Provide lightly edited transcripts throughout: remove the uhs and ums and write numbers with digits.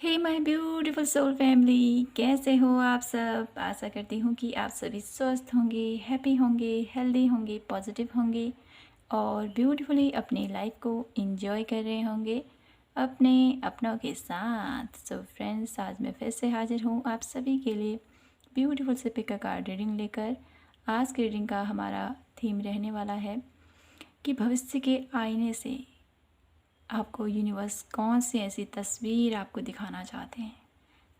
Hey my beautiful soul family, कैसे हो आप सब। आशा करती हूँ कि आप सभी स्वस्थ होंगे, हैप्पी होंगे, हेल्दी होंगे, पॉजिटिव होंगे और ब्यूटीफुली अपनी लाइफ को एंजॉय कर रहे होंगे अपने अपनों के साथ। सो फ्रेंड्स, आज मैं फिर से हाजिर हूँ आप सभी के लिए ब्यूटीफुल से पिक अ कार्ड रीडिंग लेकर। आज की रीडिंग का हमारा थीम रहने वाला है कि भविष्य के आईने से आपको यूनिवर्स कौन सी ऐसी तस्वीर आपको दिखाना चाहते हैं,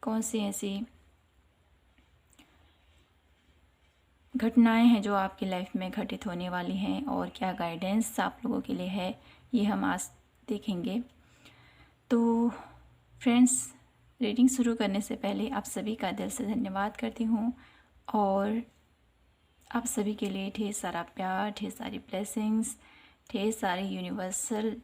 कौन सी ऐसी घटनाएं हैं जो आपकी लाइफ में घटित होने वाली हैं और क्या गाइडेंस आप लोगों के लिए है, ये हम आज देखेंगे। तो फ्रेंड्स, रीडिंग शुरू करने से पहले आप सभी का दिल से धन्यवाद करती हूँ और आप सभी के लिए ढेर सारा प्यार, ढेर सारी ब्लेसिंग्स, ढेर सारी यूनिवर्सल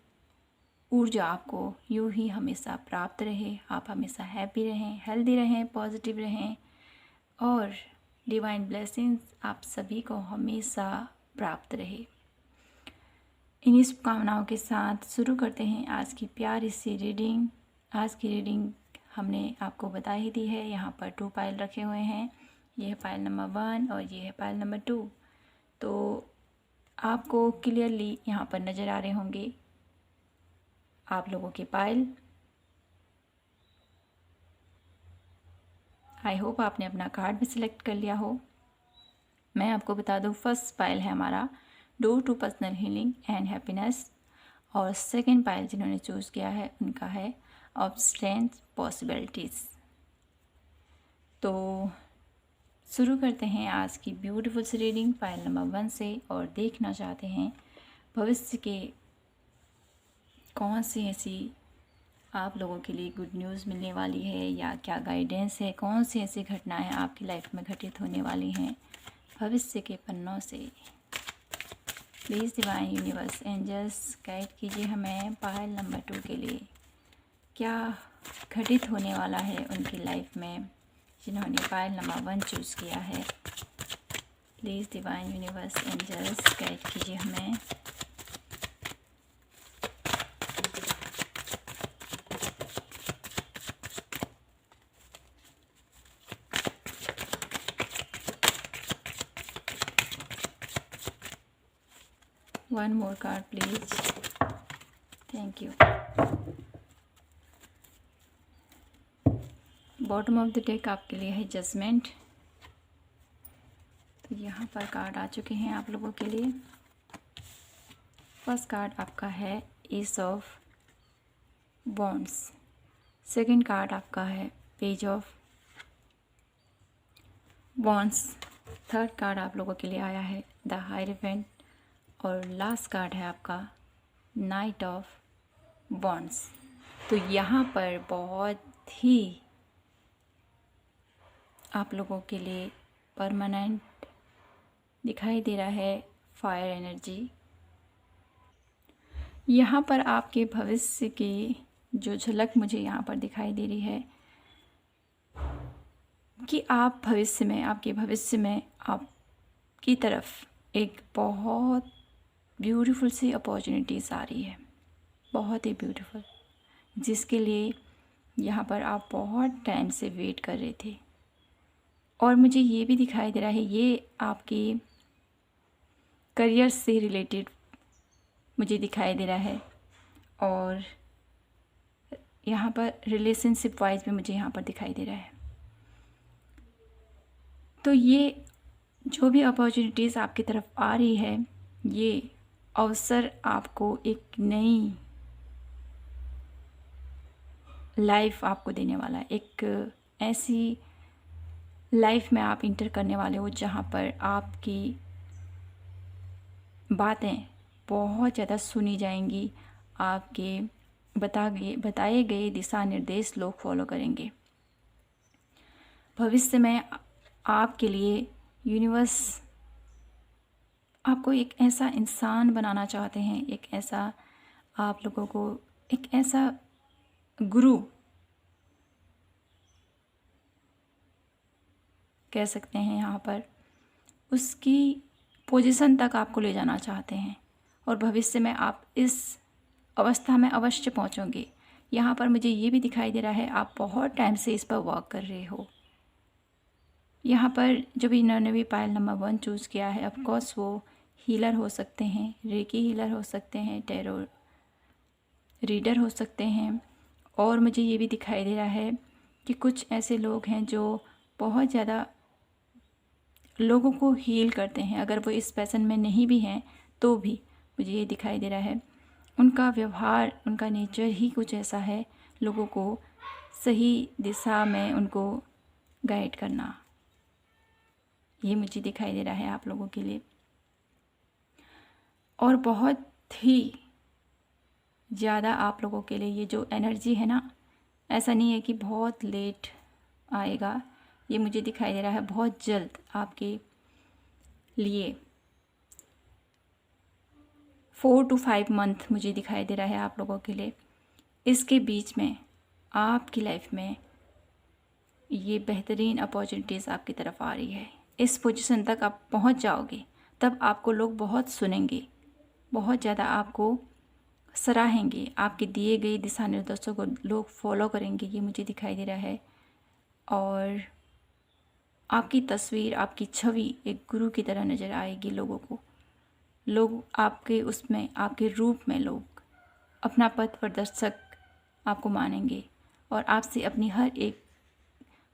ऊर्जा आपको यूँ ही हमेशा प्राप्त रहे। आप हमेशा हैप्पी रहें, हेल्दी रहें, पॉजिटिव रहें और डिवाइन ब्लेसिंग्स आप सभी को हमेशा प्राप्त रहे। इन्हीं शुभकामनाओं के साथ शुरू करते हैं आज की प्यारी सी रीडिंग। आज की रीडिंग हमने आपको बता ही दी है। यहाँ पर 2 पाइल रखे हुए हैं। ये है पाइल नंबर 1 और ये है पाइल नंबर 2। तो आपको क्लियरली यहाँ पर नज़र आ रहे होंगे आप लोगों के पाइल। आई होप आपने अपना कार्ड भी सिलेक्ट कर लिया हो। मैं आपको बता दूं, फर्स्ट पाइल है हमारा door to personal healing and happiness और सेकंड पाइल जिन्होंने चूज़ किया है उनका है ऑफ स्ट्रेंथ पॉसिबिलिटीज़। तो शुरू करते हैं आज की ब्यूटीफुल सी रीडिंग पाइल नंबर 1 से और देखना चाहते हैं भविष्य के कौन सी ऐसी आप लोगों के लिए गुड न्यूज़ मिलने वाली है या क्या गाइडेंस है, कौन सी ऐसी घटनाएं आपकी लाइफ में घटित होने वाली हैं भविष्य के पन्नों से। Please divine universe angels guide कीजिए हमें पाइल नंबर 2 के लिए क्या घटित होने वाला है उनकी लाइफ में जिन्होंने पाइल नंबर 1 चूज़ किया है। Please divine universe angels guide कीजिए हमें। One more card please. Thank you. Bottom of the deck आपके लिए है जजमेंट। तो यहाँ पर कार्ड आ चुके हैं आप लोगों के लिए। फर्स्ट कार्ड आपका है S of wands. Second card आपका है page of wands. Third card आप लोगों के लिए आया है द हायराफेंट और लास्ट कार्ड है आपका नाइट ऑफ वॉन्ड्स। तो यहाँ पर बहुत ही आप लोगों के लिए परमानेंट दिखाई दे रहा है फायर एनर्जी। यहाँ पर आपके भविष्य की जो झलक मुझे यहाँ पर दिखाई दे रही है कि आप भविष्य में, आपके भविष्य में आपकी तरफ एक बहुत ब्यूटीफुल सी अपॉर्चुनिटीज़ आ रही है, बहुत ही ब्यूटीफुल, जिसके लिए यहाँ पर आप बहुत टाइम से वेट कर रहे थे। और मुझे ये भी दिखाई दे रहा है ये आपकी करियर से रिलेटेड मुझे दिखाई दे रहा है और यहाँ पर रिलेशनशिप वाइज भी मुझे यहाँ पर दिखाई दे रहा है। तो ये जो भी अपॉर्चुनिटीज़ आपकी तरफ आ रही है, ये अवसर आपको एक नई लाइफ आपको देने वाला है। एक ऐसी लाइफ में आप इंटर करने वाले हो जहाँ पर आपकी बातें बहुत ज़्यादा सुनी जाएंगी, आपके बताए गए दिशा निर्देश लोग फॉलो करेंगे। भविष्य में आपके लिए यूनिवर्स आपको एक ऐसा इंसान बनाना चाहते हैं, एक ऐसा आप लोगों को एक ऐसा गुरु कह सकते हैं यहाँ पर, उसकी पोजीशन तक आपको ले जाना चाहते हैं और भविष्य में आप इस अवस्था में अवश्य पहुँचोगे। यहाँ पर मुझे ये भी दिखाई दे रहा है आप बहुत टाइम से इस पर वर्क कर रहे हो। यहाँ पर जो भी इन्होंने भी पायल नंबर 1 चूज़ किया है, ऑफ कोर्स वो हीलर हो सकते हैं, रेकी हीलर हो सकते हैं, टैरो रीडर हो सकते हैं। और मुझे ये भी दिखाई दे रहा है कि कुछ ऐसे लोग हैं जो बहुत ज़्यादा लोगों को हील करते हैं। अगर वो इस पैशन में नहीं भी हैं तो भी मुझे ये दिखाई दे रहा है उनका व्यवहार, उनका नेचर ही कुछ ऐसा है, लोगों को सही दिशा में उनको गाइड करना। ये मुझे दिखाई दे रहा है आप लोगों के लिए। और बहुत ही ज़्यादा आप लोगों के लिए ये जो एनर्जी है ना, ऐसा नहीं है कि बहुत लेट आएगा, ये मुझे दिखाई दे रहा है बहुत जल्द आपके लिए 4 to 5 मंथ मुझे दिखाई दे रहा है आप लोगों के लिए। इसके बीच में आपकी लाइफ में ये बेहतरीन अपॉर्चुनिटीज़ आपकी तरफ आ रही है। इस पोजीशन तक आप पहुंच जाओगे, तब आपको लोग बहुत सुनेंगे, बहुत ज़्यादा आपको सराहेंगे, आपके दिए गए दिशा निर्देशों को लोग फॉलो करेंगे, ये मुझे दिखाई दे रहा है। और आपकी तस्वीर, आपकी छवि एक गुरु की तरह नज़र आएगी लोगों को। लोग आपके उसमें, आपके रूप में लोग अपना पथ प्रदर्शक आपको मानेंगे और आपसे अपनी हर एक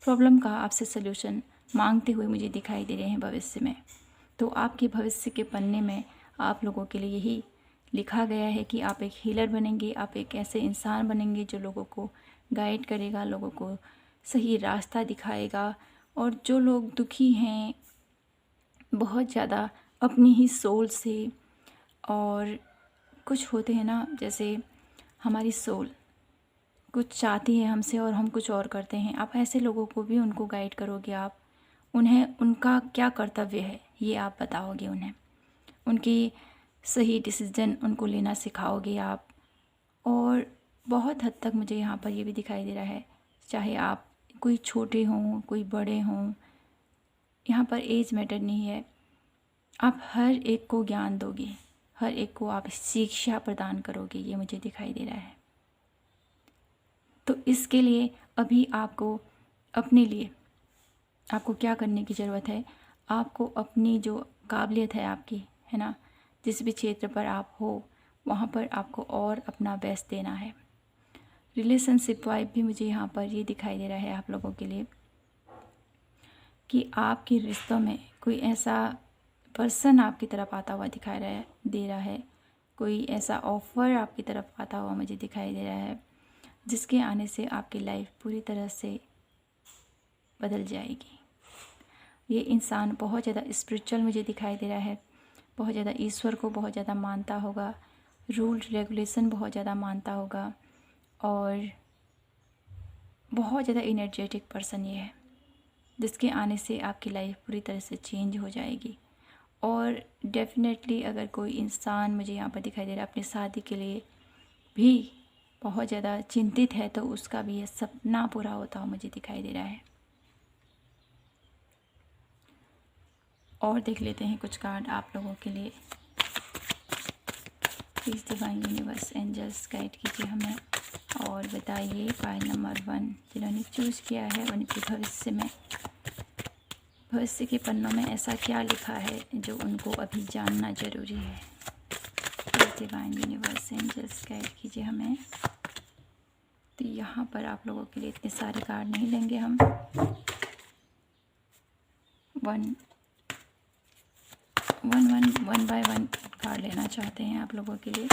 प्रॉब्लम का आपसे सल्यूशन मांगते हुए मुझे दिखाई दे रहे हैं भविष्य में। तो आपके भविष्य के पन्ने में आप लोगों के लिए यही लिखा गया है कि आप एक हीलर बनेंगे, आप एक ऐसे इंसान बनेंगे जो लोगों को गाइड करेगा, लोगों को सही रास्ता दिखाएगा। और जो लोग दुखी हैं बहुत ज़्यादा अपनी ही सोल से, और कुछ होते हैं ना, जैसे हमारी सोल कुछ चाहती है हमसे और हम कुछ और करते हैं, आप ऐसे लोगों को भी उनको गाइड करोगे। आप उन्हें उनका क्या कर्तव्य है ये आप बताओगे, उन्हें उनकी सही डिसीजन उनको लेना सिखाओगे आप। और बहुत हद तक मुझे यहाँ पर ये भी दिखाई दे रहा है, चाहे आप कोई छोटे हों कोई बड़े हों, यहाँ पर एज मैटर नहीं है, आप हर एक को ज्ञान दोगे, हर एक को आप शिक्षा प्रदान करोगे, ये मुझे दिखाई दे रहा है। तो इसके लिए अभी आपको अपने लिए आपको क्या करने की ज़रूरत है, आपको अपनी जो काबिलियत है आपकी, है ना, जिस भी क्षेत्र पर आप हो वहाँ पर आपको और अपना बेस्ट देना है। रिलेशनशिप वाइब भी मुझे यहाँ पर ये दिखाई दे रहा है आप लोगों के लिए कि आपके रिश्तों में कोई ऐसा पर्सन आपकी तरफ आता हुआ दिखाई दे रहा है, कोई ऐसा ऑफ़र आपकी तरफ आता हुआ मुझे दिखाई दे रहा है, जिसके आने से आपकी लाइफ पूरी तरह से बदल जाएगी। ये इंसान बहुत ज़्यादा स्पिरिचुअल मुझे दिखाई दे रहा है, बहुत ज़्यादा ईश्वर को बहुत ज़्यादा मानता होगा, रूल रेगुलेशन बहुत ज़्यादा मानता होगा, और बहुत ज़्यादा इनर्जेटिक पर्सन ये है, जिसके आने से आपकी लाइफ पूरी तरह से चेंज हो जाएगी। और डेफिनेटली अगर कोई इंसान मुझे यहाँ पर दिखाई दे रहा है अपनी शादी के लिए भी बहुत ज़्यादा चिंतित है, तो उसका भी ये सपना पूरा होता हुआ मुझे दिखाई दे रहा है। और देख लेते हैं कुछ कार्ड आप लोगों के लिए। Please divine universe angels guide कीजिए हमें और बताइए पायल नंबर 1 जिन्होंने चूज़ किया है उनके भविष्य में, भविष्य के पन्नों में ऐसा क्या लिखा है जो उनको अभी जानना ज़रूरी है। Please divine universe angels guide कीजिए हमें। तो यहाँ पर आप लोगों के लिए इतने सारे कार्ड नहीं लेंगे हम, वन बाय वन कार्ड लेना चाहते हैं आप लोगों के लिए।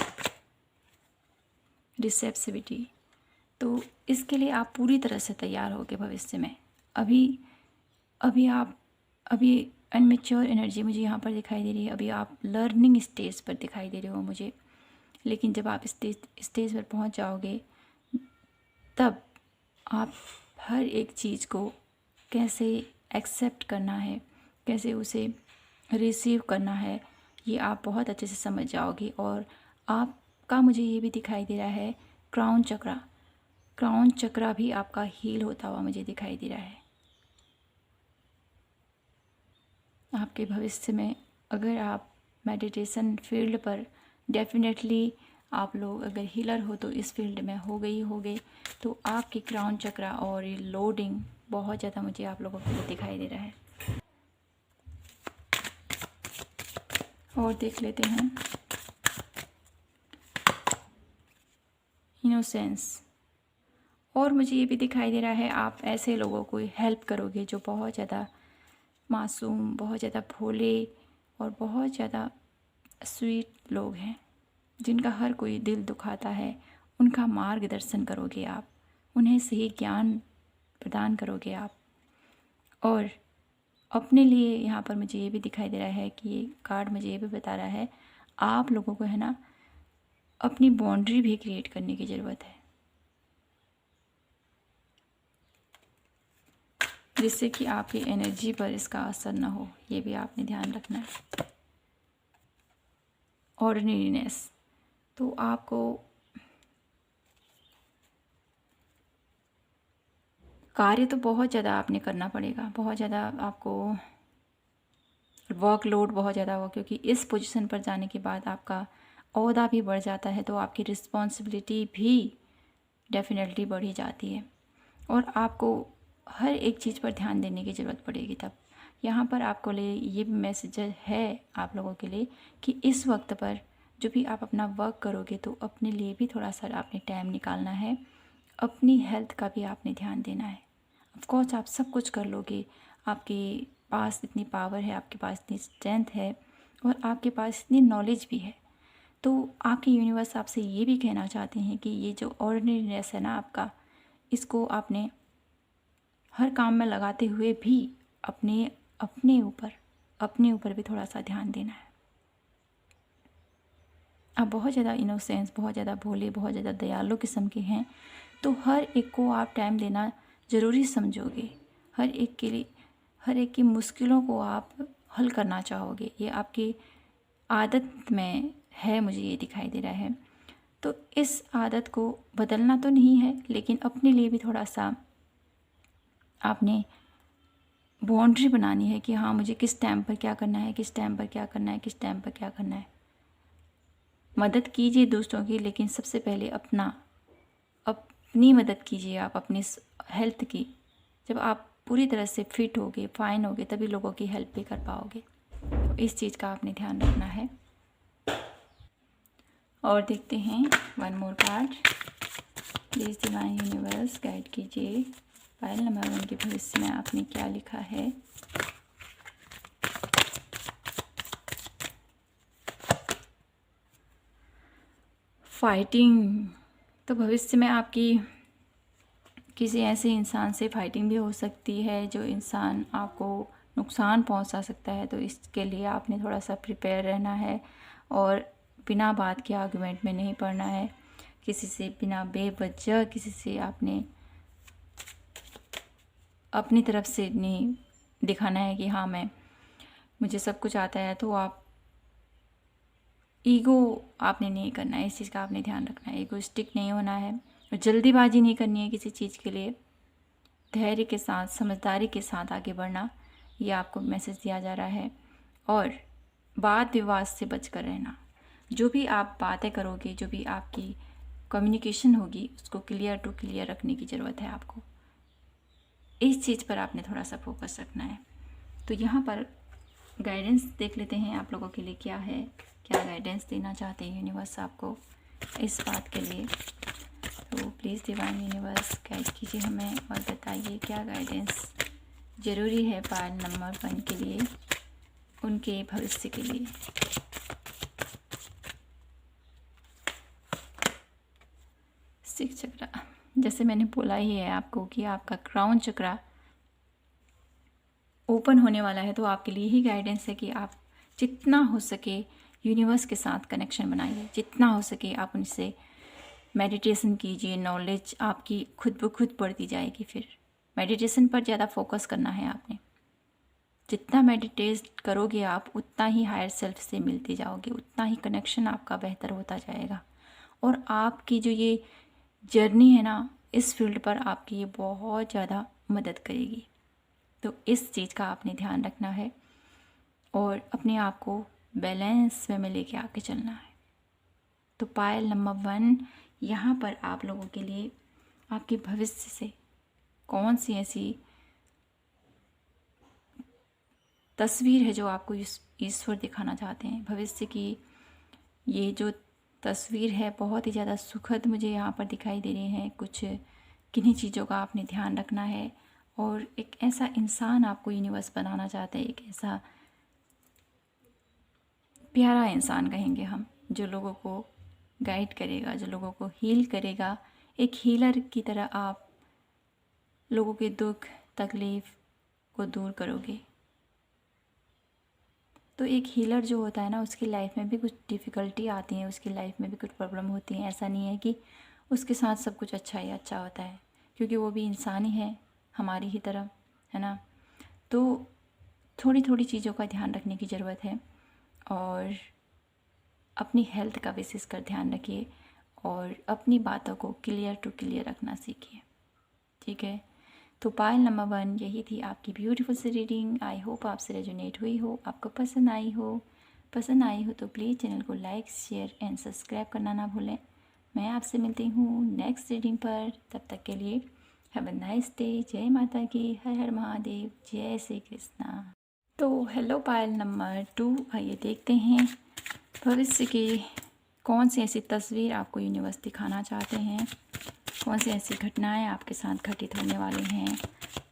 रिसेप्सिविटी, तो इसके लिए आप पूरी तरह से तैयार होगे भविष्य में। अभी आप अनमेच्योर एनर्जी मुझे यहाँ पर दिखाई दे रही है, अभी आप लर्निंग स्टेज पर दिखाई दे रहे हो मुझे, लेकिन जब आप स्टेज पर पहुँच जाओगे तब आप हर एक चीज़ को कैसे एक्सेप्ट करना है, कैसे उसे रिसीव करना है, ये आप बहुत अच्छे से समझ जाओगे। और आपका मुझे ये भी दिखाई दे रहा है क्राउन चक्रा भी आपका हील होता हुआ मुझे दिखाई दे रहा है। आपके भविष्य में अगर आप मेडिटेशन फील्ड पर डेफिनेटली आप लोग अगर हीलर हो तो इस फील्ड में हो गई होगे, तो आपकी क्राउन चक्रा और ये लोडिंग बहुत ज़्यादा मुझे आप लोगों को दिखाई दे रहा है। और देख लेते हैं इनोसेंस। और मुझे ये भी दिखाई दे रहा है आप ऐसे लोगों को हेल्प करोगे जो बहुत ज़्यादा मासूम, बहुत ज़्यादा भोले और बहुत ज़्यादा स्वीट लोग हैं, जिनका हर कोई दिल दुखाता है। उनका मार्गदर्शन करोगे आप, उन्हें सही ज्ञान प्रदान करोगे आप। और अपने लिए यहाँ पर मुझे ये भी दिखाई दे रहा है कि ये कार्ड मुझे ये भी बता रहा है आप लोगों को है ना अपनी बाउंड्री भी क्रिएट करने की ज़रूरत है, जिससे कि आपकी एनर्जी पर इसका असर ना हो। ये भी आपने ध्यान रखना है। ऑर्डिनरीनेस, तो आपको कार्य तो बहुत ज़्यादा आपने करना पड़ेगा, बहुत ज़्यादा आपको वर्कलोड बहुत ज़्यादा हो, क्योंकि इस पोजीशन पर जाने के बाद आपका ओहदा भी बढ़ जाता है, तो आपकी रिस्पॉन्सिबिलिटी भी डेफिनेटली बढ़ी जाती है और आपको हर एक चीज़ पर ध्यान देने की ज़रूरत पड़ेगी। तब यहाँ पर आपको लिए ये मैसेज है आप लोगों के लिए कि इस वक्त पर जो भी आप अपना वर्क करोगे तो अपने लिए भी थोड़ा सा आपने टाइम निकालना है, अपनी हेल्थ का भी आपने ध्यान देना है। ऑफकोर्स आप सब कुछ कर लोगे, आपके पास इतनी पावर है, आपके पास इतनी स्ट्रेंथ है और आपके पास इतनी नॉलेज भी है। तो आपके यूनिवर्स आपसे ये भी कहना चाहते हैं कि ये जो ऑर्डिनरीनेस है ना आपका, इसको आपने हर काम में लगाते हुए भी अपने अपने ऊपर भी थोड़ा सा ध्यान देना है। आप बहुत ज़्यादा इनोसेंस, बहुत ज़्यादा भोले, बहुत ज़्यादा दयालु किस्म के हैं, तो हर एक को आप टाइम देना ज़रूरी समझोगे। हर एक के लिए, हर एक की मुश्किलों को आप हल करना चाहोगे। ये आपकी आदत में है, मुझे ये दिखाई दे रहा है। तो इस आदत को बदलना तो नहीं है, लेकिन अपने लिए भी थोड़ा सा आपने बाउंड्री बनानी है कि हाँ मुझे किस टाइम पर क्या करना है, किस टाइम पर क्या करना है, किस टाइम पर क्या करना है। मदद कीजिए दूसरों की, लेकिन सबसे पहले अपनी मदद कीजिए आप अपनी हेल्थ की। जब आप पूरी तरह से फिट होगे, फाइन होगे, तभी लोगों की हेल्प भी कर पाओगे। तो इस चीज़ का आपने ध्यान रखना है। और देखते हैं one more card. Please divine universe guide कीजिए पायल नंबर 1 के भविष्य में आपने क्या लिखा है। फाइटिंग, तो भविष्य में आपकी किसी ऐसे इंसान से फाइटिंग भी हो सकती है जो इंसान आपको नुकसान पहुंचा सकता है। तो इसके लिए आपने थोड़ा सा प्रिपेयर रहना है और बिना बात के आर्गुमेंट में नहीं पड़ना है। किसी से बिना बेवजह किसी से आपने अपनी तरफ से नहीं दिखाना है कि हाँ मुझे सब कुछ आता है। तो आप ईगो आपने नहीं करना है, इस चीज़ का आपने ध्यान रखना है। ईगोइस्टिक नहीं होना है और जल्दीबाजी नहीं करनी है किसी चीज़ के लिए। धैर्य के साथ, समझदारी के साथ आगे बढ़ना, ये आपको मैसेज दिया जा रहा है। और वाद विवाद से बच कर रहना। जो भी आप बातें करोगे, जो भी आपकी कम्युनिकेशन होगी, उसको क्लियर टू क्लियर रखने की ज़रूरत है आपको। इस चीज़ पर आपने थोड़ा सा फोकस रखना है। तो यहाँ पर गाइडेंस देख लेते हैं आप लोगों के लिए क्या है, क्या गाइडेंस देना चाहते हैं यूनिवर्स आपको इस बात के लिए। तो प्लीज़ डिवाइन यूनिवर्स गाइड कीजिए हमें और बताइए क्या गाइडेंस ज़रूरी है पायल नंबर 1 के लिए, उनके भविष्य के लिए। सिक्स चक्रा, जैसे मैंने बोला ही है आपको कि आपका क्राउन चक्रा ओपन होने वाला है, तो आपके लिए ही गाइडेंस है कि आप जितना हो सके यूनिवर्स के साथ कनेक्शन बनाइए, जितना हो सके आप उनसे मेडिटेशन कीजिए। नॉलेज आपकी खुद ब खुद बढ़ती जाएगी। फिर मेडिटेशन पर ज़्यादा फोकस करना है आपने। जितना मेडिटेट करोगे आप, उतना ही हायर सेल्फ से मिलते जाओगे, उतना ही कनेक्शन आपका बेहतर होता जाएगा। और आपकी जो ये जर्नी है ना, इस फील्ड पर आपकी ये बहुत ज़्यादा मदद करेगी। तो इस चीज़ का आपने ध्यान रखना है और अपने आप को बैलेंस में लेके आके चलना है। तो पायल नंबर 1, यहाँ पर आप लोगों के लिए आपके भविष्य से कौन सी ऐसी तस्वीर है जो आपको ईश्वर दिखाना चाहते हैं। भविष्य की ये जो तस्वीर है बहुत ही ज़्यादा सुखद मुझे यहाँ पर दिखाई दे रही है। कुछ किन्हीं चीज़ों का आपने ध्यान रखना है और एक ऐसा इंसान आपको यूनिवर्स बनाना चाहते हैं, एक ऐसा प्यारा इंसान कहेंगे हम, जो लोगों को गाइड करेगा, जो लोगों को हील करेगा। एक हीलर की तरह आप लोगों के दुख तकलीफ़ को दूर करोगे। तो एक हीलर जो होता है ना, उसकी लाइफ में भी कुछ डिफ़िकल्टी आती है, उसकी लाइफ में भी कुछ प्रॉब्लम होती है। ऐसा नहीं है कि उसके साथ सब कुछ अच्छा ही अच्छा होता है, क्योंकि वो भी इंसान ही है हमारी ही तरह, है ना। तो थोड़ी थोड़ी चीज़ों का ध्यान रखने की ज़रूरत है और अपनी हेल्थ का विशेष कर ध्यान रखिए और अपनी बातों को क्लियर टू क्लियर रखना सीखिए, ठीक है। तो पायल नंबर 1 यही थी आपकी ब्यूटीफुल सी रीडिंग। आई होप आपसे रेजोनेट हुई हो, आपको पसंद आई हो तो प्लीज़ चैनल को लाइक शेयर एंड सब्सक्राइब करना ना भूलें। मैं आपसे मिलती हूँ नेक्स्ट रीडिंग पर, तब तक के लिए हैव अ नाइस डे। जय माता की, हर हर महादेव, जय श्री कृष्णा। तो हेलो पायल नंबर 2, आइए देखते हैं भविष्य की कौन सी ऐसी तस्वीर आपको यूनिवर्स दिखाना चाहते हैं, कौन सी ऐसी घटनाएं आपके साथ घटित होने वाली हैं।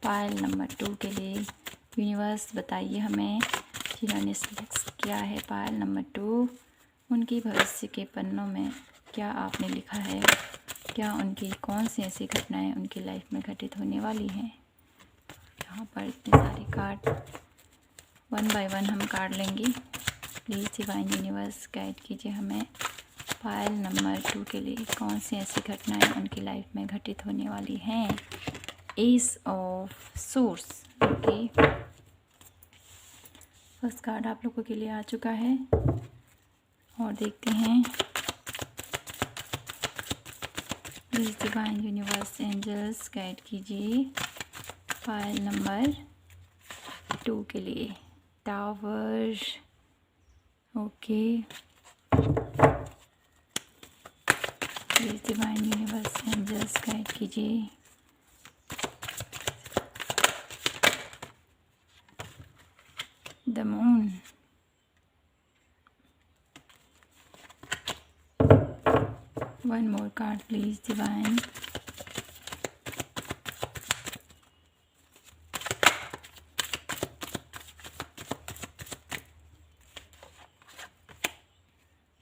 पायल नंबर 2 के लिए यूनिवर्स बताइए हमें, जिन्होंने सिलेक्ट किया है पायल नंबर 2, उनकी भविष्य के पन्नों में क्या आपने लिखा है, क्या उनकी कौन सी ऐसी घटनाएं उनकी लाइफ में घटित होने वाली हैं। यहाँ पर इतने सारे कार्ड, 1 बाय 1 हम कार्ड लेंगे। प्लीज़ डिवाइन यूनिवर्स गाइड कीजिए हमें पायल नंबर 2 के लिए कौन सी ऐसी घटनाएं उनकी लाइफ में घटित होने वाली हैं। S of source, okay, first card आप लोगों के लिए आ चुका है और देखते हैं। Please divine universe angels guide कीजिए पायल नंबर 2 के लिए। Tower, okay, please divine universe angels guide कीजिए the moon, one more card please divine,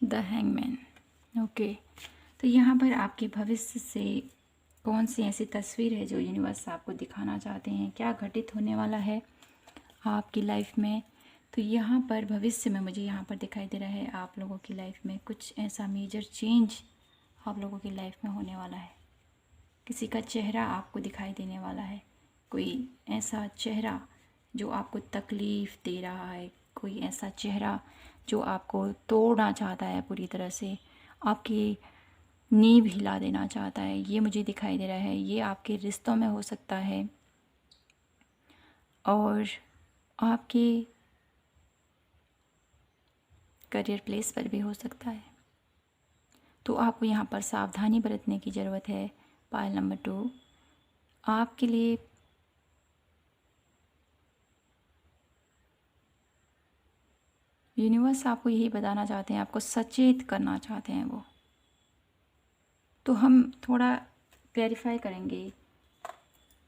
the hangman, okay. तो यहाँ पर आपके भविष्य से कौन सी ऐसी तस्वीर है जो यूनिवर्स आपको दिखाना चाहते हैं, क्या घटित होने वाला है आपकी लाइफ में। तो यहाँ पर भविष्य में मुझे यहाँ पर दिखाई दे रहा है आप लोगों की लाइफ में कुछ ऐसा मेजर चेंज आप लोगों की लाइफ में होने वाला है। किसी का चेहरा आपको दिखाई देने वाला है, कोई ऐसा चेहरा जो आपको तकलीफ़ दे रहा है, कोई ऐसा चेहरा जो आपको तोड़ना चाहता है पूरी तरह से, आपकी नींव हिला देना चाहता है, ये मुझे दिखाई दे रहा है। ये आपके रिश्तों में हो सकता है और आपके करियर प्लेस पर भी हो सकता है। तो आपको यहाँ पर सावधानी बरतने की ज़रूरत है। पायल नंबर 2 आपके लिए यूनिवर्स आपको यही बताना चाहते हैं, आपको सचेत करना चाहते हैं वो। तो हम थोड़ा क्लैरिफाई करेंगे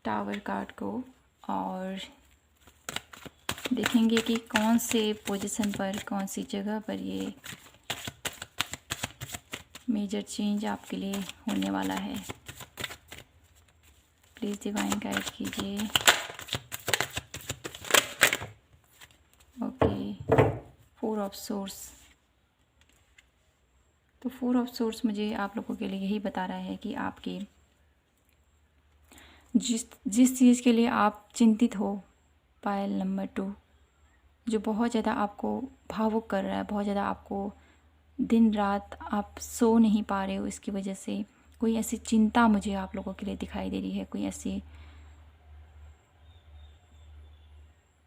टावर कार्ड को और देखेंगे कि कौन से पोजीशन पर, कौन सी जगह पर ये मेजर चेंज आपके लिए होने वाला है। प्लीज़ डिवाइन गाइड कीजिए, ओके। 4 ऑफ सोर्स, तो 4 ऑफ सोर्स मुझे आप लोगों के लिए यही बता रहा है कि आपकी जिस चीज़ के लिए आप चिंतित हो, पायल नंबर 2, जो बहुत ज़्यादा आपको भावुक कर रहा है, बहुत ज़्यादा आपको दिन रात आप सो नहीं पा रहे हो, इसकी वजह से कोई ऐसी चिंता मुझे आप लोगों के लिए दिखाई दे रही है। कोई ऐसी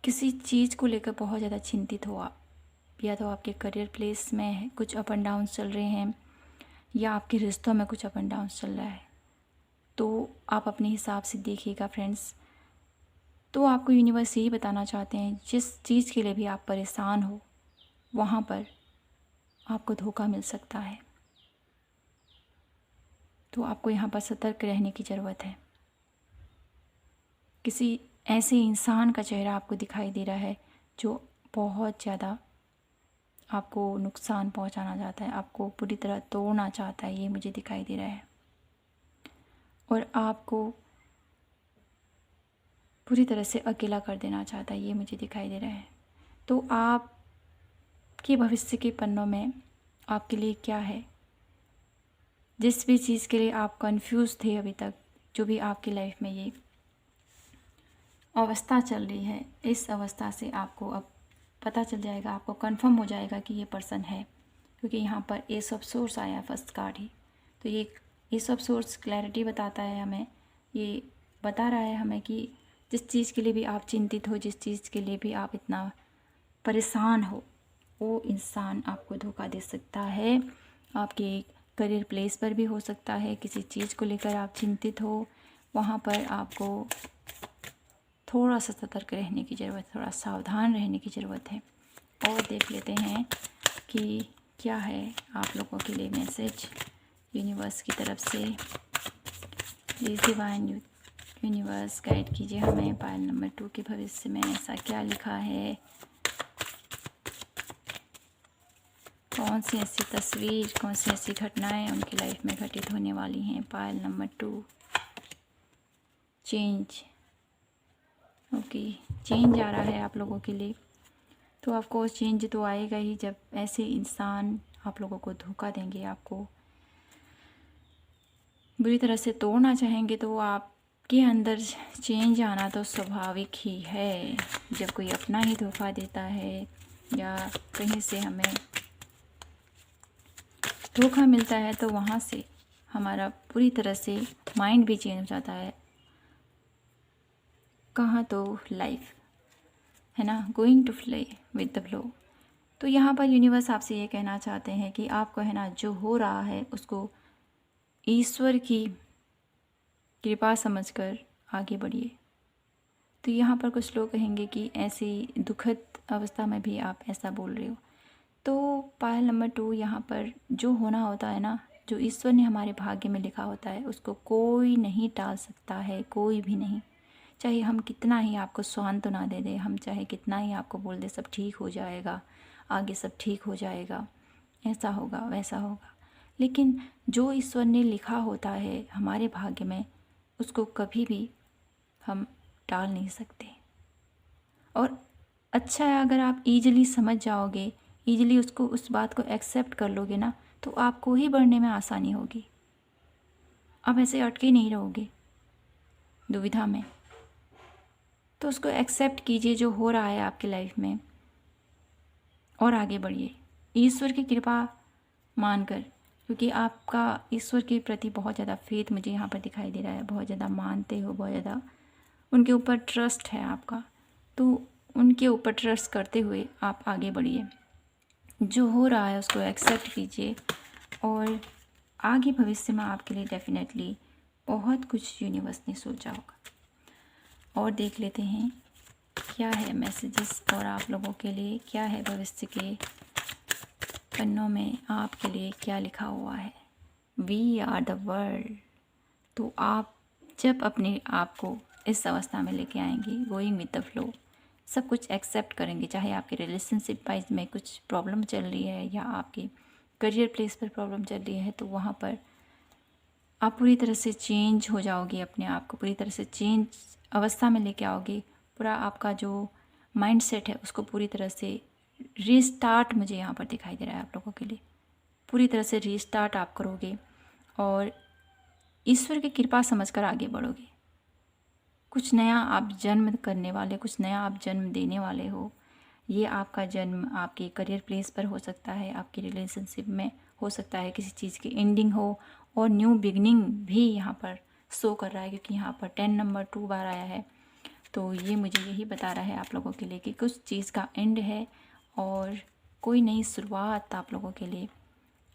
किसी चीज़ को लेकर बहुत ज़्यादा चिंतित हो आप, या तो आपके करियर प्लेस में कुछ अप एंड डाउन चल रहे हैं, या आपके रिश्तों में कुछ अप एंड डाउन चल रहा है, तो आप अपने हिसाब से देखिएगा फ्रेंड्स। तो आपको यूनिवर्स यही बताना चाहते हैं, जिस चीज़ के लिए भी आप परेशान हो वहाँ पर आपको धोखा मिल सकता है। तो आपको यहाँ पर सतर्क रहने की ज़रूरत है। किसी ऐसे इंसान का चेहरा आपको दिखाई दे रहा है जो बहुत ज़्यादा आपको नुकसान पहुंचाना चाहता है, आपको पूरी तरह तोड़ना चाहता है, ये मुझे दिखाई दे रहा है। और आपको पूरी तरह से अकेला कर देना चाहता है, ये मुझे दिखाई दे रहा है। तो आपके भविष्य के पन्नों में आपके लिए क्या है, जिस भी चीज़ के लिए आप कंफ्यूज थे अभी तक, जो भी आपकी लाइफ में ये अवस्था चल रही है, इस अवस्था से आपको अब पता चल जाएगा, आपको कंफर्म हो जाएगा कि ये पर्सन है। क्योंकि यहाँ पर एस ऑफ सोर्स आया फर्स्ट कार्ड ही, तो ये एस ऑफ सोर्स क्लैरिटी बताता है हमें, ये बता रहा है हमें कि जिस चीज़ के लिए भी आप चिंतित हो, जिस चीज़ के लिए भी आप इतना परेशान हो, वो इंसान आपको धोखा दे सकता है। आपके करियर प्लेस पर भी हो सकता है, किसी चीज़ को लेकर आप चिंतित हो, वहाँ पर आपको थोड़ा सा सतर्क रहने की ज़रूरत, थोड़ा सावधान रहने की ज़रूरत है। और देख लेते हैं कि क्या है आप लोगों के लिए मैसेज यूनिवर्स की तरफ से। प्लीज़ डिवाइन यूनिवर्स गाइड कीजिए हमें पायल नंबर 2 के भविष्य में ऐसा क्या लिखा है, कौन सी ऐसी तस्वीर, कौन सी ऐसी घटनाएं उनकी लाइफ में घटित होने वाली हैं। Pile number 2, change. Okay, change आ रहा है आप लोगों के लिए। तो आपको चेंज तो आएगा ही, जब ऐसे इंसान आप लोगों को धोखा देंगे, आपको बुरी तरह से तोड़ना चाहेंगे, तो आपके अंदर चेंज आना तो स्वाभाविक ही है। जब कोई अपना ही धोखा देता है या कहीं से हमें धोखा मिलता है, तो वहाँ से हमारा पूरी तरह से माइंड भी चेंज हो जाता है। कहाँ तो लाइफ है ना, going to Phule with the flow. तो यहाँ पर यूनिवर्स आपसे ये कहना चाहते हैं कि आपको है ना, जो हो रहा है उसको ईश्वर की कृपा समझकर आगे बढ़िए। तो यहाँ पर कुछ लोग कहेंगे कि ऐसी दुखद अवस्था में भी आप ऐसा बोल रहे हो। तो पायल नंबर 2, यहाँ पर जो होना होता है ना, जो ईश्वर ने हमारे भाग्य में लिखा होता है, उसको कोई नहीं टाल सकता है, कोई भी नहीं। चाहे हम कितना ही आपको सांत्वना दे दें, हम चाहे कितना ही आपको बोल दे सब ठीक हो जाएगा, आगे सब ठीक हो जाएगा, ऐसा होगा वैसा होगा, लेकिन जो ईश्वर ने लिखा होता है हमारे भाग्य में, उसको कभी भी हम टाल नहीं सकते। और अच्छा है अगर आप ईजिली समझ जाओगे, ईजिली उसको, उस बात को एक्सेप्ट कर लोगे ना, तो आपको ही बढ़ने में आसानी होगी। आप ऐसे अटके नहीं रहोगे दुविधा में। तो उसको एक्सेप्ट कीजिए जो हो रहा है आपकी लाइफ में, और आगे बढ़िए ईश्वर की कृपा मानकर, क्योंकि आपका ईश्वर के प्रति बहुत ज़्यादा फेथ मुझे यहाँ पर दिखाई दे रहा है, बहुत ज़्यादा मानते हो, बहुत ज़्यादा उनके ऊपर ट्रस्ट है आपका। तो उनके ऊपर ट्रस्ट करते हुए आप आगे बढ़िए, जो हो रहा है उसको एक्सेप्ट कीजिए, और आगे भविष्य में आपके लिए डेफिनेटली बहुत कुछ यूनिवर्स ने सोचा होगा। और देख लेते हैं क्या है मैसेजेस, और आप लोगों के लिए क्या है भविष्य के पन्नों में आपके लिए क्या लिखा हुआ है। We are the world. तो आप जब अपने आप को इस अवस्था में लेके आएंगे, गोइंग विद द फ्लो, सब कुछ एक्सेप्ट करेंगे, चाहे आपके रिलेशनशिप वाइज में कुछ प्रॉब्लम चल रही है या आपके करियर प्लेस पर प्रॉब्लम चल रही है, तो वहाँ पर आप पूरी तरह से चेंज हो जाओगे, अपने आप को पूरी तरह से चेंज अवस्था में लेके आओगे। पूरा आपका जो माइंड सेट है उसको पूरी तरह से रीस्टार्ट मुझे यहाँ पर दिखाई दे रहा है आप लोगों के लिए। पूरी तरह से रीस्टार्ट आप करोगे और ईश्वर की कृपा समझकर आगे बढ़ोगे। कुछ नया आप जन्म करने वाले, कुछ नया आप जन्म देने वाले हो। ये आपका जन्म आपके करियर प्लेस पर हो सकता है, आपकी रिलेशनशिप में हो सकता है, किसी चीज़ की एंडिंग हो, और न्यू बिगनिंग भी यहाँ पर शो कर रहा है, क्योंकि यहाँ पर 10 नंबर 2 बार आया है। तो ये मुझे यही बता रहा है आप लोगों के लिए कि कुछ चीज़ का एंड है और कोई नई शुरुआत आप लोगों के लिए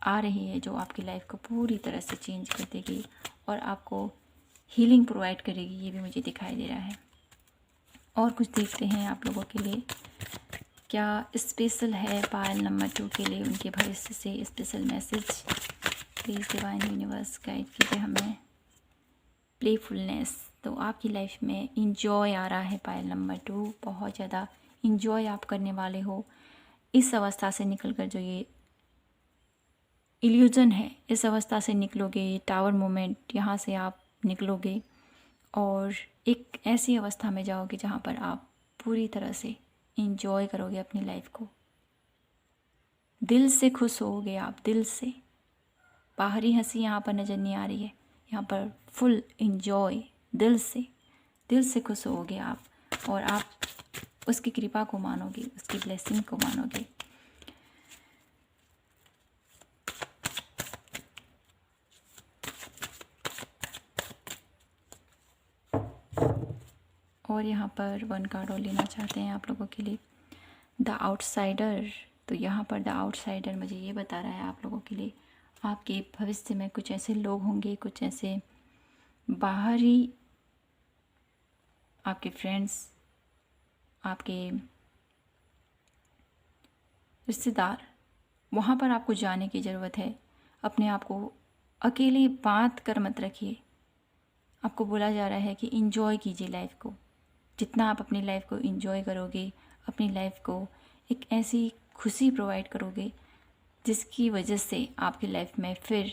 आ रही है जो आपकी लाइफ को पूरी तरह से चेंज कर देगी और आपको हीलिंग प्रोवाइड करेगी, ये भी मुझे दिखाई दे रहा है। और कुछ देखते हैं आप लोगों के लिए क्या स्पेशल है पायल नंबर 2 के लिए, उनके भविष्य से special message. Please divine universe guide कीजिए हमें। प्लेफुलनेस, तो आपकी लाइफ में इंजॉय आ रहा है पायल नंबर 2, बहुत ज़्यादा इंजॉय आप करने वाले हो इस अवस्था से निकलकर। जो ये इल्यूजन है, इस अवस्था से निकलोगे, ये टावर मोमेंट, यहाँ से आप निकलोगे और एक ऐसी अवस्था में जाओगे जहाँ पर आप पूरी तरह से इंजॉय करोगे अपनी लाइफ को। दिल से खुश होगे आप, दिल से। बाहरी हंसी यहाँ पर नज़र नहीं आ रही है, यहाँ पर फुल इंजॉय, दिल से खुश होगे आप और आप उसकी कृपा को मानोगे, उसकी ब्लेसिंग को मानोगे। और यहाँ पर 1 कार्ड और लेना चाहते हैं आप लोगों के लिए, द आउटसाइडर। तो यहाँ पर द आउटसाइडर मुझे ये बता रहा है आप लोगों के लिए आपके भविष्य में कुछ ऐसे लोग होंगे, कुछ ऐसे बाहरी आपके फ्रेंड्स, आपके रिश्तेदार, वहाँ पर आपको जाने की ज़रूरत है। अपने आप को अकेले बांध कर मत रखिए। आपको बोला जा रहा है कि इंजॉय कीजिए लाइफ को। जितना आप अपनी लाइफ को इंजॉय करोगे, अपनी लाइफ को एक ऐसी खुशी प्रोवाइड करोगे जिसकी वजह से आपकी लाइफ में फिर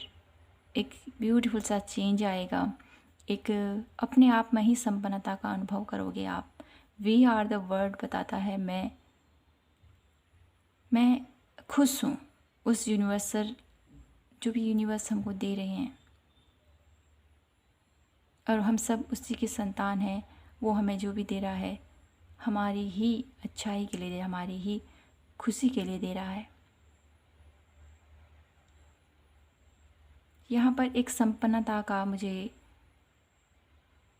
एक ब्यूटीफुल सा चेंज आएगा। एक अपने आप में ही संपन्नता का अनुभव करोगे आप। वी आर द वर्ड बताता है मैं खुश हूँ उस यूनिवर्सल, जो भी यूनिवर्स हमको दे रहे हैं, और हम सब उसी के संतान हैं। वो हमें जो भी दे रहा है हमारी ही अच्छाई के लिए, हमारी ही खुशी के लिए दे रहा है। यहाँ पर एक संपन्नता का मुझे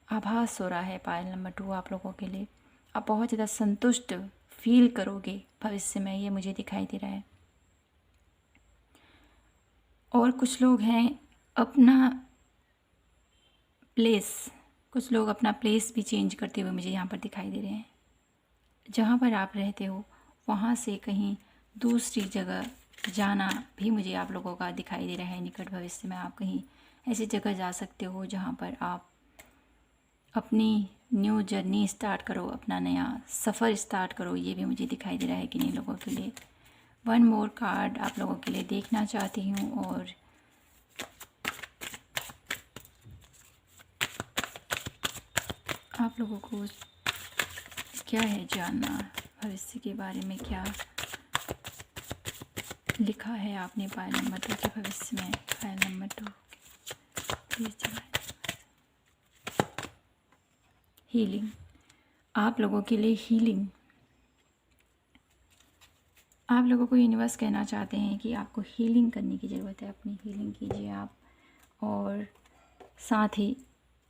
आभास हो रहा है पायल नंबर 2 आप लोगों के लिए। आप बहुत ज़्यादा संतुष्ट फील करोगे भविष्य में, ये मुझे दिखाई दे रहा है। और कुछ लोग हैं अपना प्लेस, कुछ लोग अपना प्लेस भी चेंज करते हुए मुझे यहाँ पर दिखाई दे रहे हैं। जहाँ पर आप रहते हो वहाँ से कहीं दूसरी जगह जाना भी मुझे आप लोगों का दिखाई दे रहा है। निकट भविष्य में आप कहीं ऐसी जगह जा सकते हो जहाँ पर आप अपनी न्यू जर्नी स्टार्ट करो, अपना नया सफ़र स्टार्ट करो, ये भी मुझे दिखाई दे रहा है किन्हीं लोगों के लिए। 1 मोर कार्ड आप लोगों के लिए देखना चाहती हूँ। और आप लोगों को क्या है जानना भविष्य के बारे में, क्या लिखा है आपने पायल नंबर 2 के भविष्य में। पायल नंबर 2 प्लीज। हीलिंग, आप लोगों के लिए हीलिंग। आप लोगों को यूनिवर्स कहना चाहते हैं कि आपको हीलिंग करने की ज़रूरत है। अपनी हीलिंग कीजिए आप और साथ ही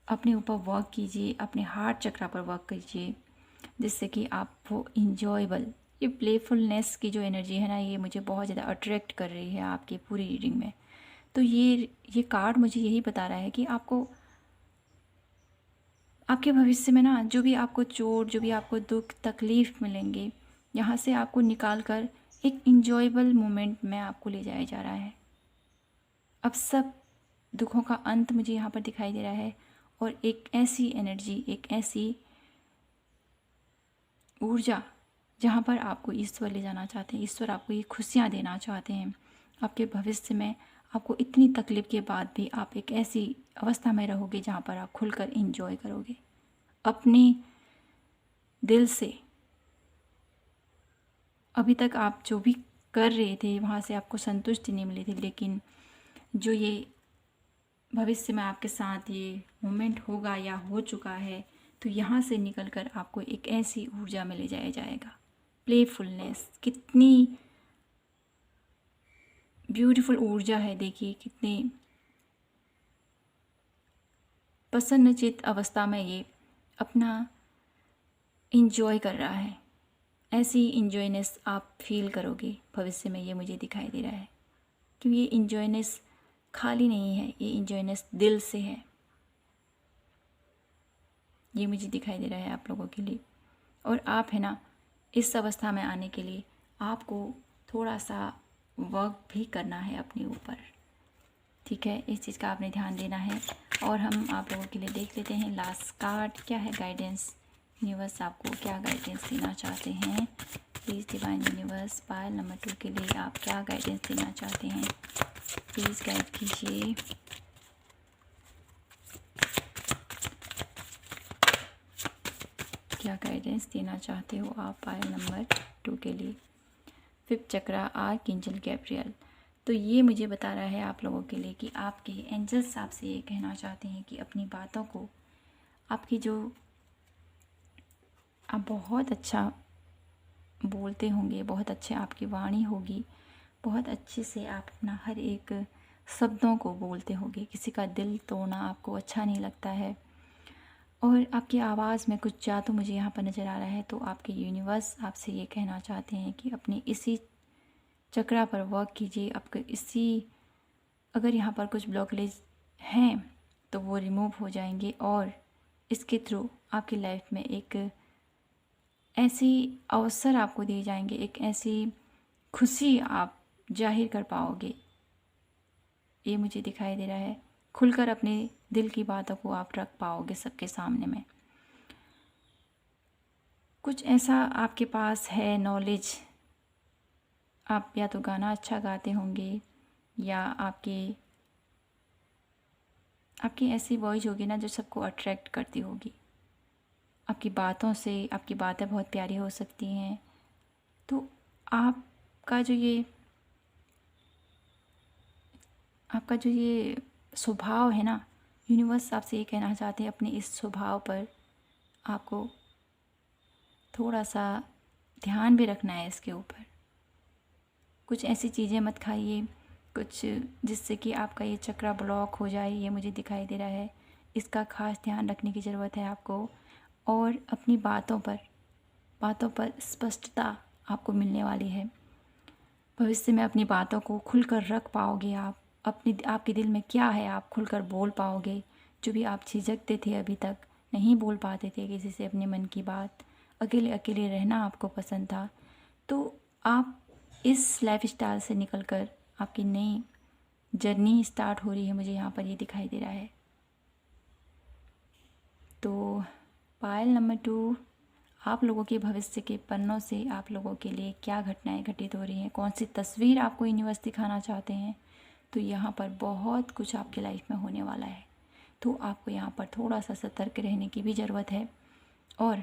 अपने ऊपर वर्क कीजिए, अपने हार्ट चक्रा पर वर्क कीजिए, जिससे कि आप वो इंजॉयबल, ये प्लेफुलनेस की जो एनर्जी है ना, ये मुझे बहुत ज़्यादा अट्रैक्ट कर रही है आपकी पूरी रीडिंग में। तो ये कार्ड मुझे यही बता रहा है कि आपको आपके भविष्य में ना जो भी आपको चोट, जो भी आपको दुख तकलीफ़ मिलेंगे, यहाँ से आपको निकाल कर एक इंजॉयबल मोमेंट में आपको ले जाया जा रहा है। अब सब दुखों का अंत मुझे यहाँ पर दिखाई दे रहा है और एक ऐसी एनर्जी, एक ऐसी ऊर्जा जहाँ पर आपको ईश्वर ले जाना चाहते हैं। ईश्वर आपको ये खुशियाँ देना चाहते हैं। आपके भविष्य में आपको इतनी तकलीफ़ के बाद भी आप एक ऐसी अवस्था में रहोगे जहाँ पर आप खुलकर इंजॉय करोगे अपने दिल से। अभी तक आप जो भी कर रहे थे वहाँ से आपको संतुष्टि नहीं मिली थी, लेकिन जो ये भविष्य में आपके साथ ये मोमेंट होगा या हो चुका है, तो यहाँ से निकलकर आपको एक ऐसी ऊर्जा में ले जाया जाएगा। प्लेफुलनेस, कितनी ब्यूटीफुल ऊर्जा है, देखिए कितनी प्रसन्नचित्त अवस्था में ये अपना इंजॉय कर रहा है। ऐसी इंजॉयनेस आप फील करोगे भविष्य में, ये मुझे दिखाई दे रहा है। क्योंकि ये इंजॉयनेस खाली नहीं है, ये इंजॉयनेस दिल से है। ये मुझे दिखाई दे रहा है आप लोगों के लिए। और आप है ना, इस अवस्था में आने के लिए आपको थोड़ा सा वर्क भी करना है अपने ऊपर, ठीक है। इस चीज़ का आपने ध्यान देना है। और हम आप लोगों के लिए देख लेते हैं लास्ट कार्ड क्या है। गाइडेंस, यूनिवर्स आपको क्या गाइडेंस देना चाहते हैं। Please divine universe, Payal number 2 के लिए आप क्या गाइडेंस देना चाहते हैं, प्लीज़ गाइड कीजिए। क्या गाइडेंस देना चाहते हो आप पायल नंबर 2 के लिए। 5th चक्रा, आर्कएंजल गैब्रियल। तो ये मुझे बता रहा है आप लोगों के लिए कि आपके एंजल्स आपसे ये कहना चाहते हैं कि अपनी बातों को, आपकी जो आप बहुत अच्छा बोलते होंगे, बहुत अच्छे आपकी वाणी होगी, बहुत अच्छे से आप अपना हर एक शब्दों को बोलते होंगे। किसी का दिल तोड़ना आपको अच्छा नहीं लगता है। और आपकी आवाज़ में कुछ जादू मुझे यहाँ पर नज़र आ रहा है। तो आपके यूनिवर्स आपसे ये कहना चाहते हैं कि अपनी इसी चक्रा पर वर्क कीजिए। आपके इसी, अगर यहाँ पर कुछ ब्लॉकेज हैं तो वो रिमूव हो जाएंगे और इसके थ्रू आपकी लाइफ में एक ऐसी अवसर आपको दिए जाएंगे, एक ऐसी खुशी आप जाहिर कर पाओगे। ये मुझे दिखाई दे रहा है। खुलकर अपने दिल की बातों को आप रख पाओगे सबके सामने में। कुछ ऐसा आपके पास है नॉलेज, आप या तो गाना अच्छा गाते होंगे या आपकी ऐसी वॉइस होगी ना जो सबको अट्रैक्ट करती होगी। आपकी बातों से, आपकी बातें बहुत प्यारी हो सकती हैं। तो आपका जो ये स्वभाव है ना, यूनिवर्स आपसे ये कहना चाहते हैं अपने इस स्वभाव पर आपको थोड़ा सा ध्यान भी रखना है इसके ऊपर। कुछ ऐसी चीज़ें मत खाइए कुछ जिससे कि आपका ये चक्रा ब्लॉक हो जाए, ये मुझे दिखाई दे रहा है। इसका खास ध्यान रखने की ज़रूरत है आपको। और अपनी बातों पर स्पष्टता आपको मिलने वाली है। भविष्य में अपनी बातों को खुलकर रख पाओगे आप। आपके दिल में क्या है आप खुलकर बोल पाओगे। जो भी आप झिझकते थे, अभी तक नहीं बोल पाते थे किसी से अपने मन की बात, अकेले अकेले रहना आपको पसंद था, तो आप इस लाइफस्टाइल से निकलकर आपकी नई जर्नी स्टार्ट हो रही है, मुझे यहाँ पर ये दिखाई दे रहा है। तो पायल नंबर 2, आप लोगों के भविष्य के पन्नों से आप लोगों के लिए क्या घटनाएं घटित हो रही हैं, कौन सी तस्वीर आपको यूनिवर्स दिखाना चाहते हैं। तो यहाँ पर बहुत कुछ आपकी लाइफ में होने वाला है। तो आपको यहाँ पर थोड़ा सा सतर्क रहने की भी ज़रूरत है। और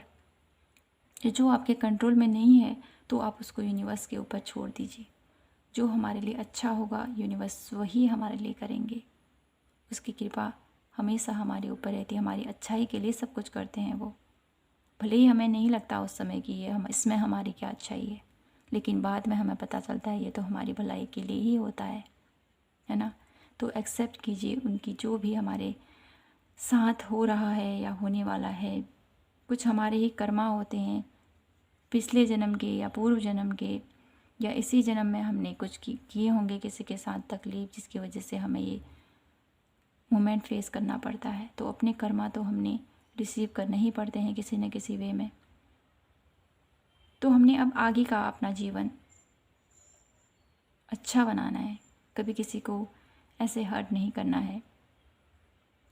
जो आपके कंट्रोल में नहीं है तो आप उसको यूनिवर्स के ऊपर छोड़ दीजिए। जो हमारे लिए अच्छा होगा यूनिवर्स वही हमारे लिए करेंगे। उसकी कृपा हमेशा हमारे ऊपर रहती है। हमारी अच्छाई के लिए सब कुछ करते हैं वो। भले ही हमें नहीं लगता उस समय कि ये हम इसमें हमारी क्या अच्छाई है, लेकिन बाद में हमें पता चलता है ये तो हमारी भलाई के लिए ही होता है ना। तो एक्सेप्ट कीजिए उनकी जो भी हमारे साथ हो रहा है या होने वाला है। कुछ हमारे ही कर्मा होते हैं, पिछले जन्म के या पूर्व जन्म के, या इसी जन्म में हमने कुछ किए होंगे किसी के साथ तकलीफ़, जिसकी वजह से हमें ये मोमेंट फेस करना पड़ता है। तो अपने कर्मा तो हमने रिसीव करने ही पड़ते हैं किसी न किसी वे में। तो हमने अब आगे का अपना जीवन अच्छा बनाना है, कभी किसी को ऐसे हर्ट नहीं करना है।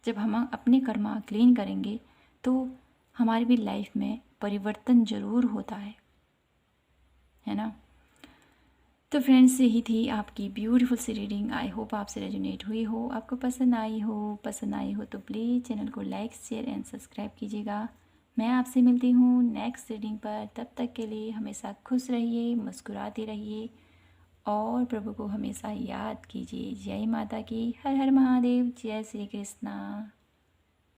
जब हम अपने कर्मा क्लीन करेंगे तो हमारी भी लाइफ में परिवर्तन ज़रूर होता है ना। तो फ्रेंड्स, यही थी आपकी ब्यूटीफुल सी रीडिंग। आई होप आपसे रेजोनेट हुई हो, आपको पसंद आई हो तो प्लीज़ चैनल को लाइक शेयर एंड सब्सक्राइब कीजिएगा। मैं आपसे मिलती हूँ नेक्स्ट रीडिंग पर। तब तक के लिए हमेशा खुश रहिए, मुस्कुराते रहिए और प्रभु को हमेशा याद कीजिए। जय माता की, हर हर महादेव, जय श्री कृष्णा।